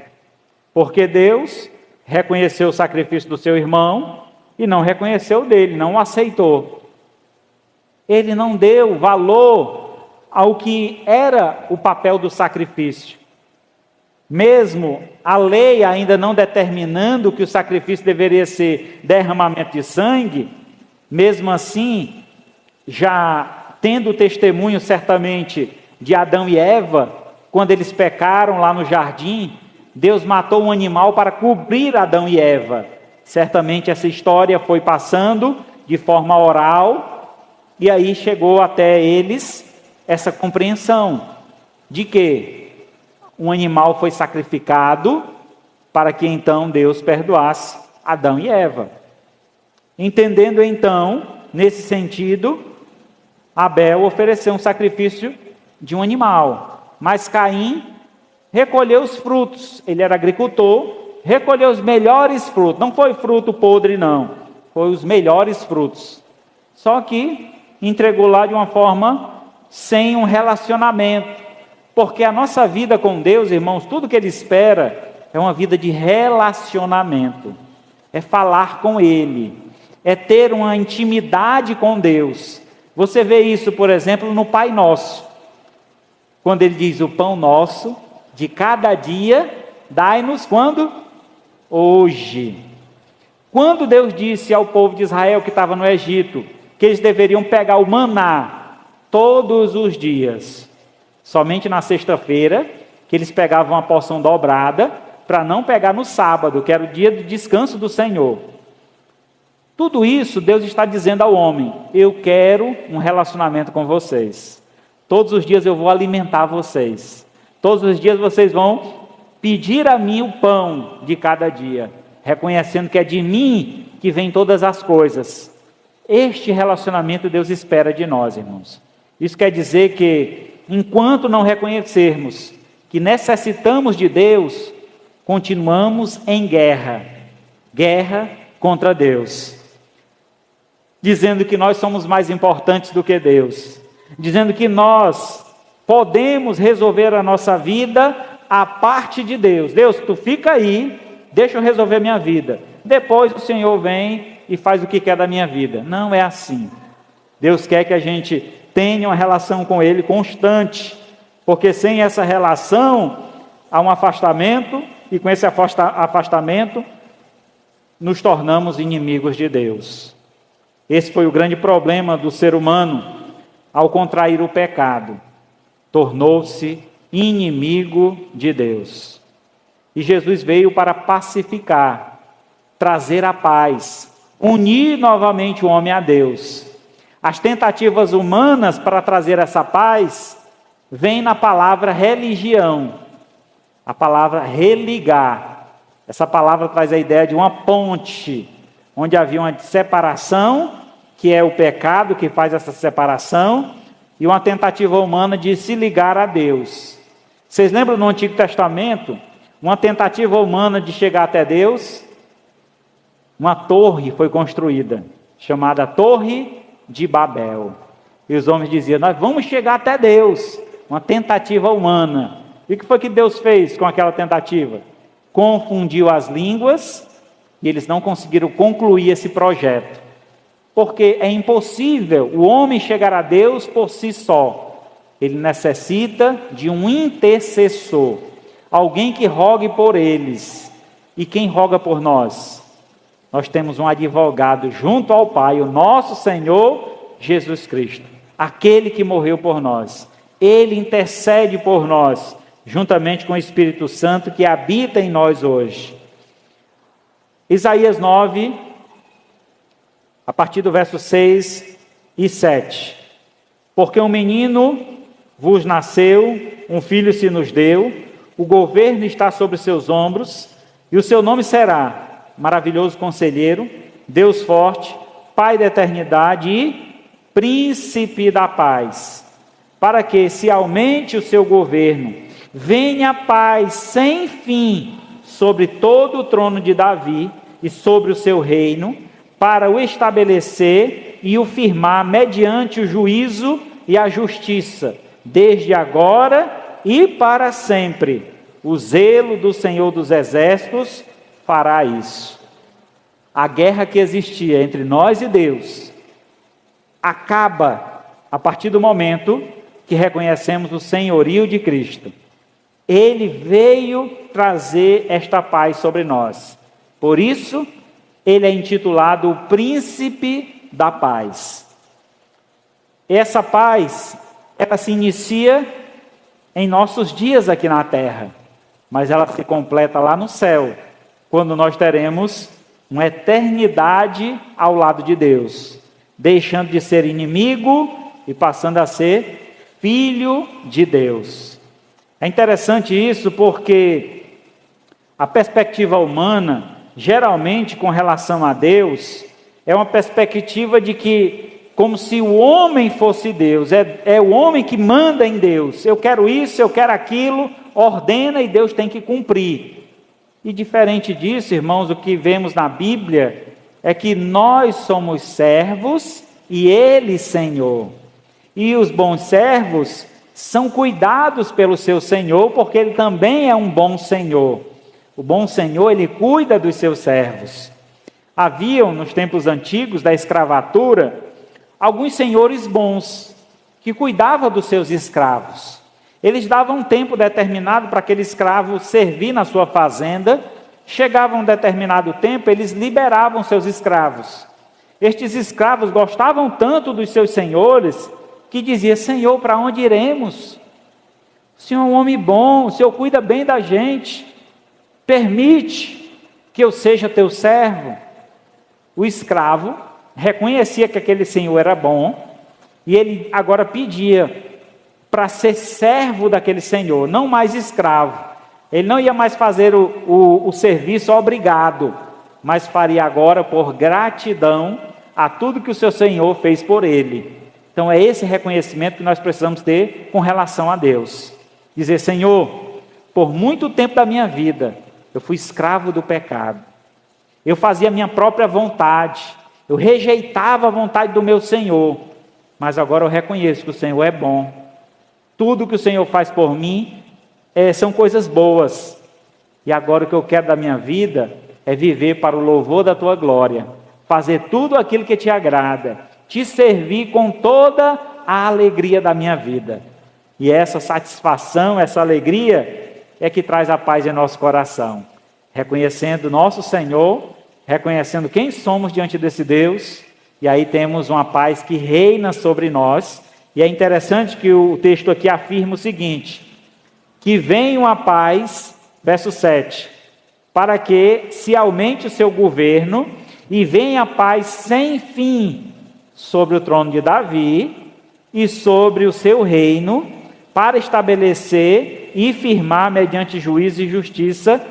Porque Deus reconheceu o sacrifício do seu irmão e não reconheceu o dele, não o aceitou. Ele não deu valor ao que era o papel do sacrifício. Mesmo a lei ainda não determinando que o sacrifício deveria ser derramamento de sangue, mesmo assim, já tendo o testemunho certamente de Adão e Eva, quando eles pecaram lá no jardim, Deus matou um animal para cobrir Adão e Eva. Certamente essa história foi passando de forma oral, e aí chegou até eles essa compreensão de que um animal foi sacrificado para que então Deus perdoasse Adão e Eva. Entendendo então, nesse sentido, Abel ofereceu um sacrifício de um animal, mas Caim recolheu os frutos. Ele era agricultor, recolheu os melhores frutos. Não foi fruto podre, não. Foi os melhores frutos. Só que entregou lá de uma forma sem um relacionamento. Porque a nossa vida com Deus, irmãos, tudo que Ele espera é uma vida de relacionamento. É falar com Ele. É ter uma intimidade com Deus. Você vê isso, por exemplo, no Pai Nosso. Quando Ele diz: o pão nosso de cada dia, dai-nos quando? Hoje. Quando Deus disse ao povo de Israel que estava no Egito, que eles deveriam pegar o maná todos os dias, somente na sexta-feira, que eles pegavam uma porção dobrada, para não pegar no sábado, que era o dia do descanso do Senhor. Tudo isso Deus está dizendo ao homem: eu quero um relacionamento com vocês. Todos os dias eu vou alimentar vocês. Todos os dias vocês vão pedir a mim o pão de cada dia, reconhecendo que é de mim que vem todas as coisas. Este relacionamento Deus espera de nós, irmãos. Isso quer dizer que, enquanto não reconhecermos que necessitamos de Deus, continuamos em guerra contra Deus, dizendo que nós somos mais importantes do que Deus, dizendo que nós podemos resolver a nossa vida à parte de Deus. Deus, tu fica aí, deixa eu resolver minha vida. Depois o Senhor vem e faz o que quer da minha vida. Não é assim. Deus quer que a gente tenha uma relação com Ele constante, porque sem essa relação há um afastamento, e com esse afastamento nos tornamos inimigos de Deus. Esse foi o grande problema do ser humano ao contrair o pecado. Tornou-se inimigo de Deus. E Jesus veio para pacificar, trazer a paz, unir novamente o homem a Deus. As tentativas humanas para trazer essa paz vêm na palavra religião, a palavra religar. Essa palavra traz a ideia de uma ponte, onde havia uma separação, que é o pecado que faz essa separação, e uma tentativa humana de se ligar a Deus. Vocês lembram no Antigo Testamento, uma tentativa humana de chegar até Deus? Uma torre foi construída, chamada Torre de Babel. E os homens diziam: nós vamos chegar até Deus. Uma tentativa humana. E o que foi que Deus fez com aquela tentativa? Confundiu as línguas, e eles não conseguiram concluir esse projeto. Porque é impossível o homem chegar a Deus por si só. Ele necessita de um intercessor, alguém que rogue por eles. E quem roga por nós? Nós temos um advogado junto ao Pai, o nosso Senhor Jesus Cristo, aquele que morreu por nós. Ele intercede por nós, juntamente com o Espírito Santo que habita em nós hoje. Isaías 9, a partir do verso 6 e 7. Porque um menino vos nasceu, um filho se nos deu, o governo está sobre seus ombros, e o seu nome será Maravilhoso Conselheiro, Deus Forte, Pai da Eternidade e Príncipe da Paz. Para que se aumente o seu governo, venha paz sem fim sobre todo o trono de Davi e sobre o seu reino, para o estabelecer e o firmar mediante o juízo e a justiça, desde agora e para sempre. O zelo do Senhor dos Exércitos fará isso. A guerra que existia entre nós e Deus acaba a partir do momento que reconhecemos o senhorio de Cristo. Ele veio trazer esta paz sobre nós. Por isso, ele é intitulado o Príncipe da Paz. Essa paz, ela se inicia em nossos dias aqui na terra, mas ela se completa lá no céu, quando nós teremos uma eternidade ao lado de Deus, deixando de ser inimigo e passando a ser filho de Deus. É interessante isso porque a perspectiva humana, geralmente com relação a Deus, é uma perspectiva de que, como se o homem fosse Deus, é o homem que manda em Deus. Eu quero isso, eu quero aquilo, ordena e Deus tem que cumprir. E diferente disso, irmãos, o que vemos na Bíblia é que nós somos servos e Ele Senhor. E os bons servos são cuidados pelo seu Senhor, porque Ele também é um bom Senhor. O bom Senhor, Ele cuida dos seus servos. Haviam, nos tempos antigos da escravatura, alguns senhores bons, que cuidavam dos seus escravos. Eles davam um tempo determinado para aquele escravo servir na sua fazenda. Chegava um determinado tempo, eles liberavam seus escravos. Estes escravos gostavam tanto dos seus senhores, que dizia: Senhor, para onde iremos? O Senhor é um homem bom, o Senhor cuida bem da gente. Permite que eu seja teu servo. O escravo reconhecia que aquele senhor era bom, e ele agora pedia para ser servo daquele senhor, não mais escravo. Ele não ia mais fazer o serviço obrigado, mas faria agora por gratidão a tudo que o seu senhor fez por ele. Então é esse reconhecimento que nós precisamos ter com relação a Deus. Dizer: Senhor, por muito tempo da minha vida, eu fui escravo do pecado. Eu fazia a minha própria vontade. Eu rejeitava a vontade do meu Senhor. Mas agora eu reconheço que o Senhor é bom. Tudo que o Senhor faz por mim são coisas boas. E agora o que eu quero da minha vida é viver para o louvor da tua glória. Fazer tudo aquilo que te agrada. Te servir com toda a alegria da minha vida. E essa satisfação, essa alegria é que traz a paz em nosso coração. Reconhecendo nosso Senhor, reconhecendo quem somos diante desse Deus, e aí temos uma paz que reina sobre nós. E é interessante que o texto aqui afirma o seguinte: que venha a paz, verso 7, para que se aumente o seu governo e venha a paz sem fim sobre o trono de Davi e sobre o seu reino, para estabelecer e firmar mediante juízo e justiça,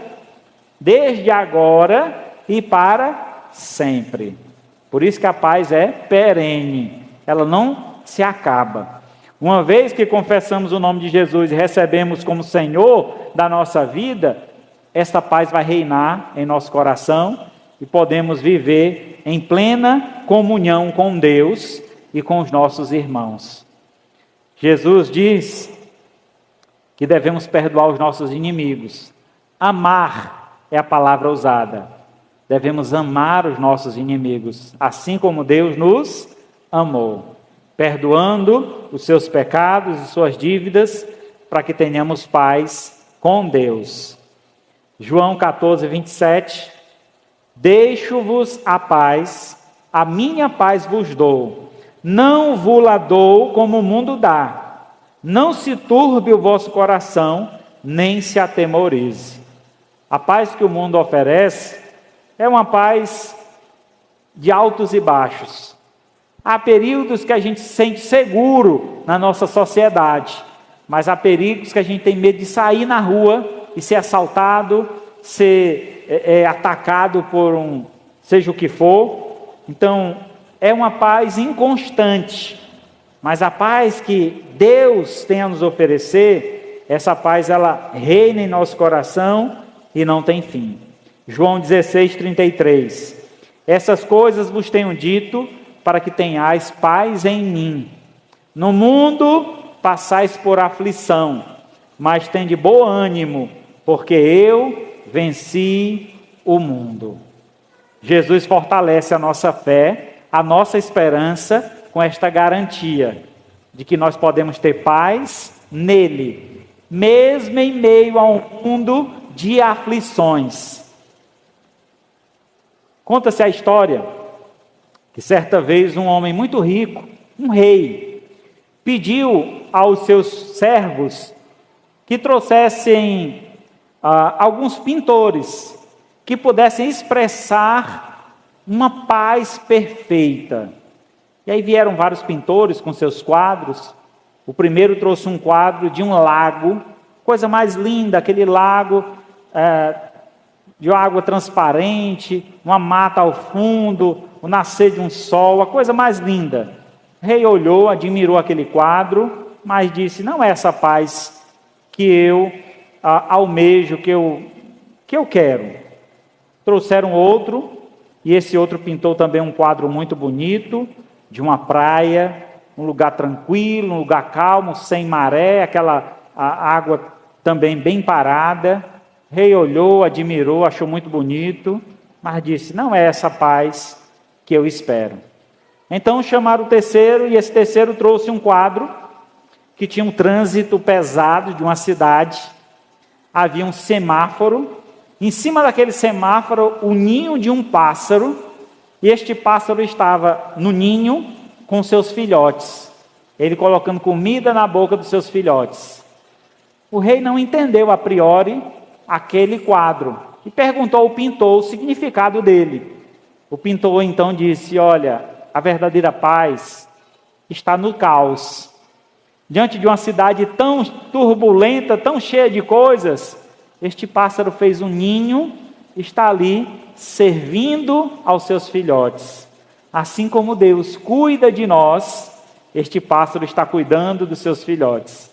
desde agora e para sempre. Por isso que a paz é perene, ela não se acaba. Uma vez que confessamos o nome de Jesus e recebemos como Senhor da nossa vida, esta paz vai reinar em nosso coração e podemos viver em plena comunhão com Deus e com os nossos irmãos. Jesus diz que devemos perdoar os nossos inimigos. Amar é a palavra usada. Devemos amar os nossos inimigos, assim como Deus nos amou, perdoando os seus pecados e suas dívidas, para que tenhamos paz com Deus. João 14, 27, deixo-vos a paz, a minha paz vos dou, não vos-la dou como o mundo dá, não se turbe o vosso coração, nem se atemorize. A paz que o mundo oferece é uma paz de altos e baixos. Há períodos que a gente se sente seguro na nossa sociedade, mas há períodos que a gente tem medo de sair na rua e ser assaltado, ser atacado por seja o que for. Então, é uma paz inconstante, mas a paz que Deus tem a nos oferecer, essa paz ela reina em nosso coração e não têm fim. João 16:33. Essas coisas vos tenho dito para que tenhais paz em mim. No mundo passais por aflição, mas tende bom ânimo, porque eu venci o mundo. Jesus fortalece a nossa fé, a nossa esperança, com esta garantia de que nós podemos ter paz nele, mesmo em meio a um mundo de aflições. Conta-se a história que certa vez um homem muito rico, um rei, pediu aos seus servos que trouxessem alguns pintores que pudessem expressar uma paz perfeita. E aí vieram vários pintores com seus quadros. O primeiro trouxe um quadro de um lago, coisa mais linda, aquele lago de água transparente, uma mata ao fundo, o nascer de um sol, a coisa mais linda. O rei olhou, admirou aquele quadro, mas disse: não é essa paz que eu almejo, que eu quero. Trouxeram outro, e esse outro pintou também um quadro muito bonito, de uma praia, um lugar tranquilo, um lugar calmo, sem maré, a água também bem parada. O rei olhou, admirou, achou muito bonito, mas disse: não é essa paz que eu espero. Então chamaram o terceiro, e esse terceiro trouxe um quadro que tinha um trânsito pesado de uma cidade. Havia um semáforo, em cima daquele semáforo o ninho de um pássaro, e este pássaro estava no ninho com seus filhotes, ele colocando comida na boca dos seus filhotes. O rei não entendeu a priori aquele quadro e perguntou ao pintor o significado dele. O pintor então disse: olha, a verdadeira paz está no caos. Diante de uma cidade tão turbulenta, tão cheia de coisas, este pássaro fez um ninho, está ali servindo aos seus filhotes. Assim como Deus cuida de nós, este pássaro está cuidando dos seus filhotes.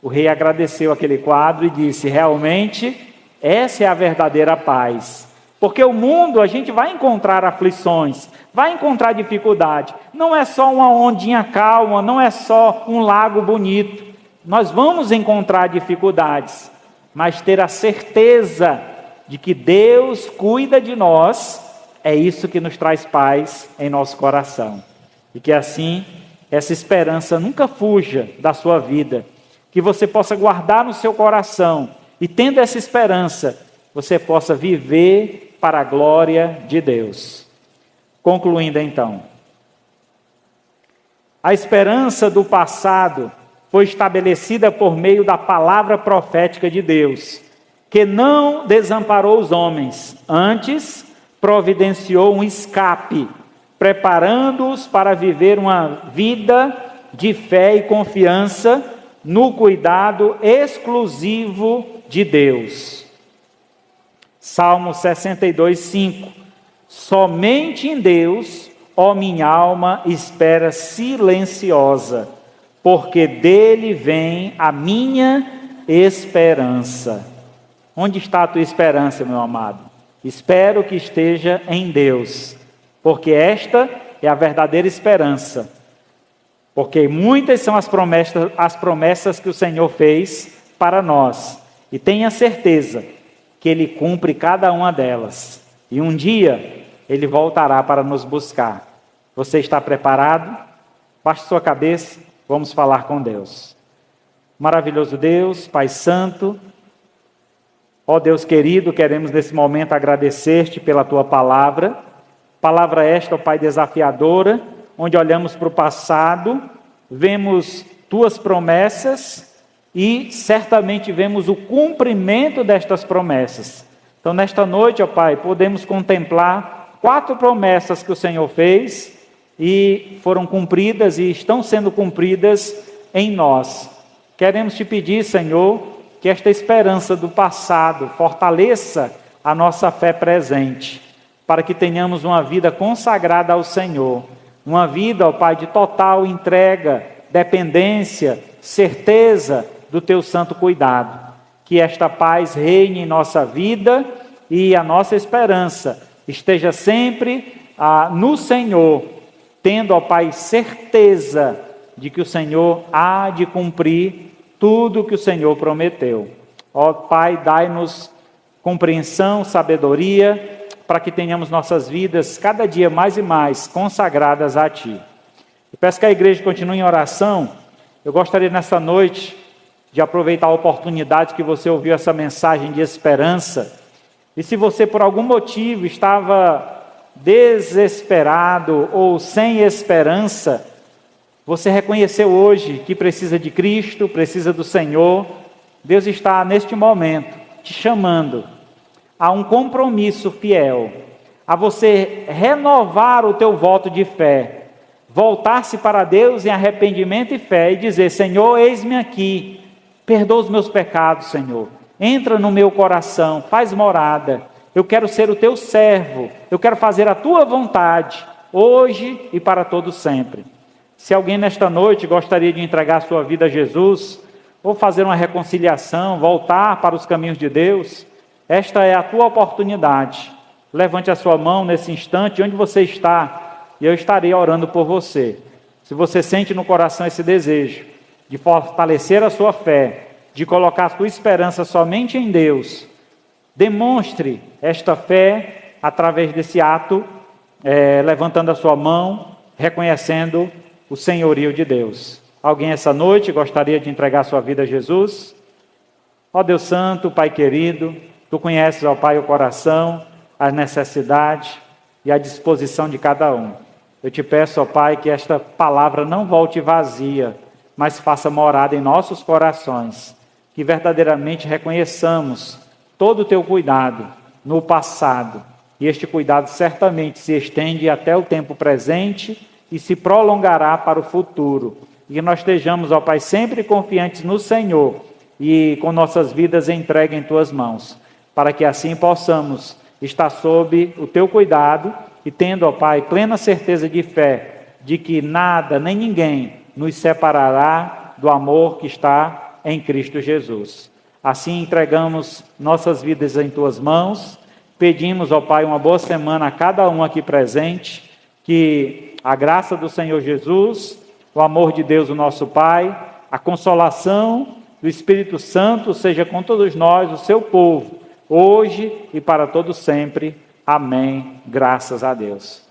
O rei agradeceu aquele quadro e disse: realmente, essa é a verdadeira paz. Porque o mundo, a gente vai encontrar aflições, vai encontrar dificuldade. Não é só uma ondinha calma, não é só um lago bonito. Nós vamos encontrar dificuldades, mas ter a certeza de que Deus cuida de nós, é isso que nos traz paz em nosso coração. E que assim, essa esperança nunca fuja da sua vida. Que você possa guardar no seu coração, e tendo essa esperança, você possa viver para a glória de Deus. Concluindo então, a esperança do passado foi estabelecida por meio da palavra profética de Deus, que não desamparou os homens, antes providenciou um escape, preparando-os para viver uma vida de fé e confiança no cuidado exclusivo de Deus. Salmo 62:5. Somente em Deus, ó minha alma, espera silenciosa, porque dele vem a minha esperança. Onde está a tua esperança, meu amado? Espero que esteja em Deus, porque esta é a verdadeira esperança. Porque muitas são as promessas que o Senhor fez para nós, e tenha certeza que Ele cumpre cada uma delas, e um dia Ele voltará para nos buscar. Você está preparado? Baixe sua cabeça, vamos falar com Deus. Maravilhoso Deus, Pai Santo, ó Deus querido, queremos nesse momento agradecer-te pela Tua palavra esta, ó Pai, desafiadora, onde olhamos para o passado, vemos Tuas promessas e certamente vemos o cumprimento destas promessas. Então, nesta noite, ó Pai, podemos contemplar 4 promessas que o Senhor fez e foram cumpridas e estão sendo cumpridas em nós. Queremos te pedir, Senhor, que esta esperança do passado fortaleça a nossa fé presente, para que tenhamos uma vida consagrada ao Senhor, uma vida, ó Pai, de total entrega, dependência, certeza do Teu santo cuidado. que esta paz reine em nossa vida e a nossa esperança esteja sempre no Senhor, tendo, ó Pai, certeza de que o Senhor há de cumprir tudo o que o Senhor prometeu. Ó Pai, dai-nos compreensão, sabedoria, para que tenhamos nossas vidas cada dia mais e mais consagradas a Ti. Eu peço que a igreja continue em oração. Eu gostaria nessa noite de aproveitar a oportunidade que você ouviu essa mensagem de esperança. E se você por algum motivo estava desesperado ou sem esperança, você reconheceu hoje que precisa de Cristo, precisa do Senhor. Deus está neste momento te chamando a um compromisso fiel, a você renovar o teu voto de fé, voltar-se para Deus em arrependimento e fé e dizer: Senhor, eis-me aqui, perdoa os meus pecados, Senhor, entra no meu coração, faz morada, eu quero ser o teu servo, eu quero fazer a tua vontade, hoje e para todo sempre. Se alguém nesta noite gostaria de entregar a sua vida a Jesus, ou fazer uma reconciliação, voltar para os caminhos de Deus, esta é a tua oportunidade. Levante a sua mão nesse instante, onde você está, e eu estarei orando por você. Se você sente no coração esse desejo de fortalecer a sua fé, de colocar a sua esperança somente em Deus, demonstre esta fé através desse ato, levantando a sua mão, reconhecendo o senhorio de Deus. Alguém essa noite gostaria de entregar sua vida a Jesus? Ó Deus Santo, Pai querido, Tu conheces, ó Pai, o coração, as necessidades e a disposição de cada um. Eu te peço, ó Pai, que esta palavra não volte vazia, mas faça morada em nossos corações, que verdadeiramente reconheçamos todo o Teu cuidado no passado, e este cuidado certamente se estende até o tempo presente e se prolongará para o futuro, e que nós estejamos, ó Pai, sempre confiantes no Senhor e com nossas vidas entregues em Tuas mãos, para que assim possamos estar sob o Teu cuidado e tendo, ó Pai, plena certeza de fé de que nada nem ninguém nos separará do amor que está em Cristo Jesus. Assim entregamos nossas vidas em Tuas mãos, pedimos, ó Pai, uma boa semana a cada um aqui presente, que a graça do Senhor Jesus, o amor de Deus, o nosso Pai, a consolação do Espírito Santo seja com todos nós, o Seu povo, hoje e para todo sempre. Amém. Graças a Deus.